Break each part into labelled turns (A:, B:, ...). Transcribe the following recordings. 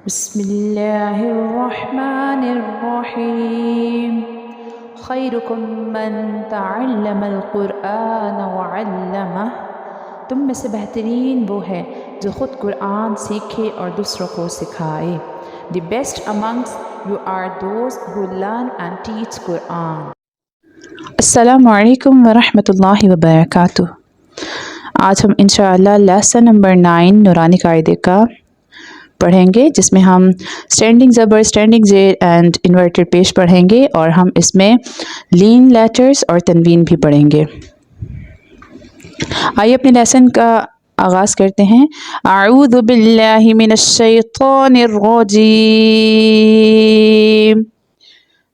A: بسم اللہ الرحمن الرحیم خیرکم من تعلم القرآن وعلمہ، تم میں سے بہترین وہ ہے جو خود قرآن سیکھے اور دوسروں کو سکھائے۔ The best amongst you are those who learn and teach Quran۔ السلام علیکم ورحمۃ اللہ وبرکاتہ۔ آج ہم انشاءاللہ لیسن نمبر 9 نورانی قاعدے کا پڑھیں گے، جس میں ہم اسٹینڈنگ زبر، اسٹینڈنگ زیر اینڈ انورٹڈ پیش پڑھیں گے، اور ہم اس میں لین لیٹرز اور تنوین بھی پڑھیں گے۔ آئیے اپنے لیسن کا آغاز کرتے ہیں۔ اعوذ باللہ من الشیطان الرجیم،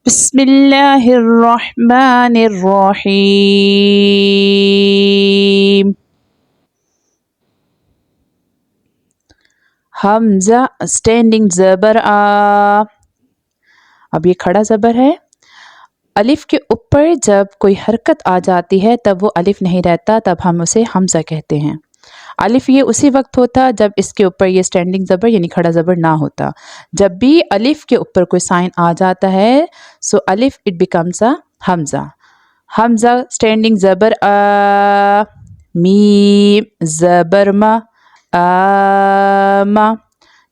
A: بسم اللہ الرحمن الرحیم۔ حمزہ اسٹینڈنگ زبر آ، اب یہ کھڑا زبر ہے۔ الف کے اوپر جب کوئی حرکت آ جاتی ہے تب وہ الف نہیں رہتا، تب ہم اسے حمزہ کہتے ہیں۔ الف یہ اسی وقت ہوتا جب اس کے اوپر یہ اسٹینڈنگ زبر یعنی کھڑا زبر نہ ہوتا۔ جب بھی الف کے اوپر کوئی سائن آ جاتا ہے سو الف it becomes a Hamza. Hamza standing زبر آ، میم زبر ما، آما،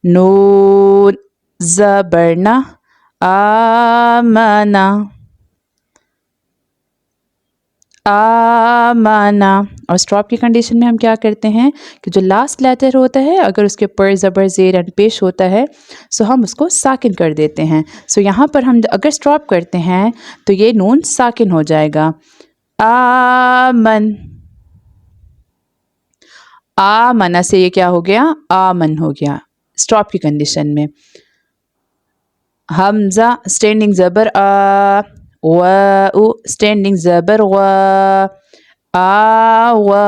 A: نون زبرنا، آمنا، آمنا۔ اور سٹاپ کی کنڈیشن میں ہم کیا کرتے ہیں کہ جو لاسٹ لیٹر ہوتا ہے اگر اس کے اوپر زبر زیر اینڈ پیش ہوتا ہے سو ہم اس کو ساکن کر دیتے ہیں۔ سو یہاں پر ہم اگر سٹاپ کرتے ہیں تو یہ نون ساکن ہو جائے گا۔ آمن، آمنا سے یہ کیا ہو گیا؟ آمن ہو گیا سٹاپ کی کنڈیشن میں۔ حمزہ اسٹینڈنگ زبر آ، واؤ اسٹینڈنگ زبر وا، آوا،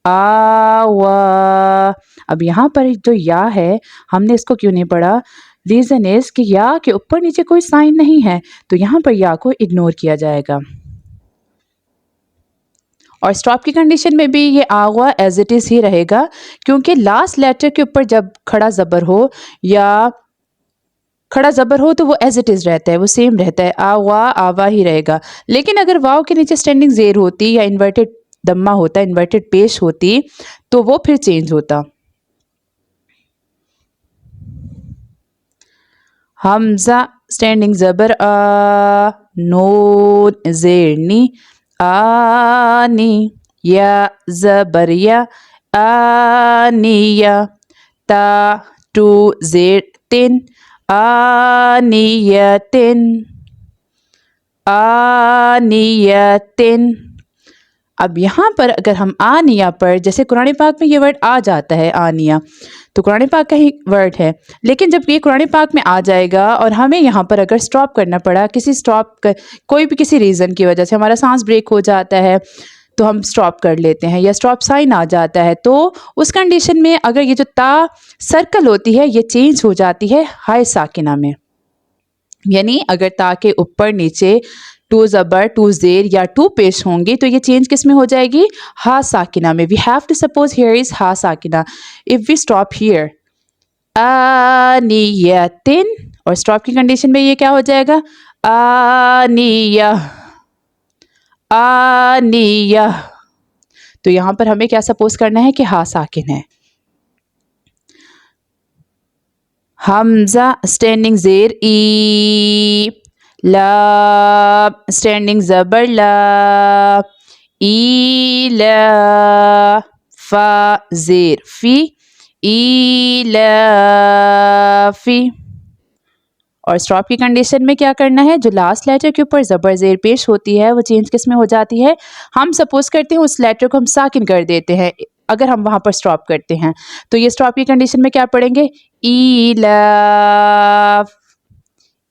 A: آوا۔ اب یہاں پر جو یا ہے ہم نے اس کو کیوں نہیں پڑھا؟ ریزن از کہ یا کے اوپر نیچے کوئی سائن نہیں ہے تو یہاں پر یا کو اگنور کیا جائے گا۔ اور سٹاپ کی کنڈیشن میں بھی یہ آغا ایز اٹ از ہی رہے گا، کیونکہ لاسٹ لیٹر کے اوپر جب کھڑا زبر ہو یا کھڑا زبر ہو تو وہ ایز اٹ از رہتا ہے، وہ سیم رہتا ہے، آوا آوا ہی رہے گا۔ لیکن اگر واؤ کے نیچے اسٹینڈنگ زیر ہوتی یا انورٹڈ دمہ ہوتا، انورٹڈ پیش ہوتی تو وہ پھر چینج ہوتا۔ حمزہ اسٹینڈنگ زبر آ، نون زیر نی، آنی، یا زبر یا، آنیہ، تا ٹو زیر تن، آنیتن، آنیتن۔ اب یہاں پر اگر ہم آنیہ پر، جیسے قرآن پاک میں یہ ورڈ آ جاتا ہے آنیہ تو قرآن پاک کا ہی ورڈ ہے، لیکن جب یہ قرآن پاک میں آ جائے گا اور ہمیں یہاں پر اگر سٹاپ کرنا پڑا کسی کوئی بھی کسی ریزن کی وجہ سے ہمارا سانس بریک ہو جاتا ہے تو ہم سٹاپ کر لیتے ہیں یا سٹاپ سائن آ جاتا ہے، تو اس کنڈیشن میں اگر یہ جو تا سرکل ہوتی ہے یہ چینج ہو جاتی ہے ہائے ساکنہ میں، یعنی اگر تا کے اوپر نیچے ٹو زبر، ٹو زیر یا ٹو پیش ہوں گی تو یہ چینج کس میں ہو جائے گی؟ ہا ساکنہ میں۔ We have to suppose here is ہا ساکنہ۔ اف وی اسٹاپ ہیئر، آنیتن، اور اسٹاپ کی کنڈیشن میں یہ کیا ہو جائے گا؟ آنیہ، آنیہ۔ تو یہاں پر ہمیں کیا سپوز کرنا ہے کہ ہا ساکن ہے۔ حمزہ اسٹینڈنگ زیر ای، لام اسٹینڈنگ زبر لا، ایلا، فا زیر فی، ایلافی۔ اور سٹاپ کی کنڈیشن میں کیا کرنا ہے؟ جو لاسٹ لیٹر کے اوپر زبر زیر پیش ہوتی ہے وہ چینج کس میں ہو جاتی ہے؟ ہم سپوز کرتے ہیں اس لیٹر کو ہم ساکن کر دیتے ہیں اگر ہم وہاں پر سٹاپ کرتے ہیں، تو یہ سٹاپ کی کنڈیشن میں کیا پڑھیں گے؟ ایلاف،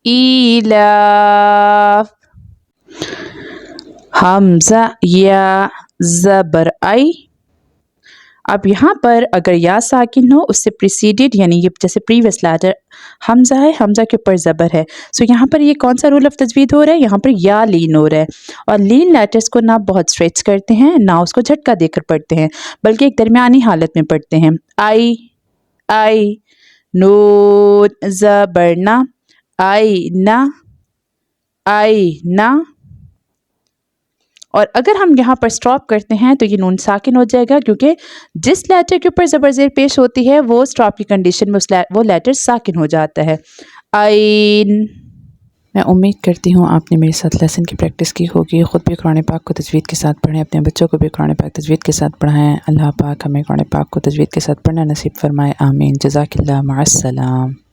A: ایلاف۔ حمزہ یا زبر آئی، اب یہاں پر اگر یا ساکن ہو اس سے پریسیڈڈ یعنی یہ جیسے پریویس لیٹر حمزہ ہے، حمزہ کے اوپر زبر ہے، سو یہاں پر یہ کون سا رول آف تجوید ہو رہا ہے؟ یہاں پر یا لین ہو رہا ہے، اور لین لیٹرز کو نہ بہت اسٹریچ کرتے ہیں نہ اس کو جھٹکا دے کر پڑھتے ہیں، بلکہ ایک درمیانی حالت میں پڑھتے ہیں۔ آئی، آئی، نون زبرنا آئینہ آئینہ. اور اگر ہم یہاں پر سٹاپ کرتے ہیں تو یہ نون ساکن ہو جائے گا، کیونکہ جس لیٹر کے اوپر زبر زیر پیش ہوتی ہے وہ سٹاپ کی کنڈیشن میں وہ لیٹر ساکن ہو جاتا ہے. آئین. میں امید کرتی ہوں آپ نے میرے ساتھ لیسن کی پریکٹس کی ہوگی. خود بھی قرآن پاک کو تجوید کے ساتھ پڑھیں، اپنے بچوں کو بھی قرآن پاک تجوید کے ساتھ پڑھائیں. اللہ پاک ہمیں قرآن پاک کو تجوید کے ساتھ پڑھنا نصیب فرمائے. آمین. جزاک اللہ. مع السلام.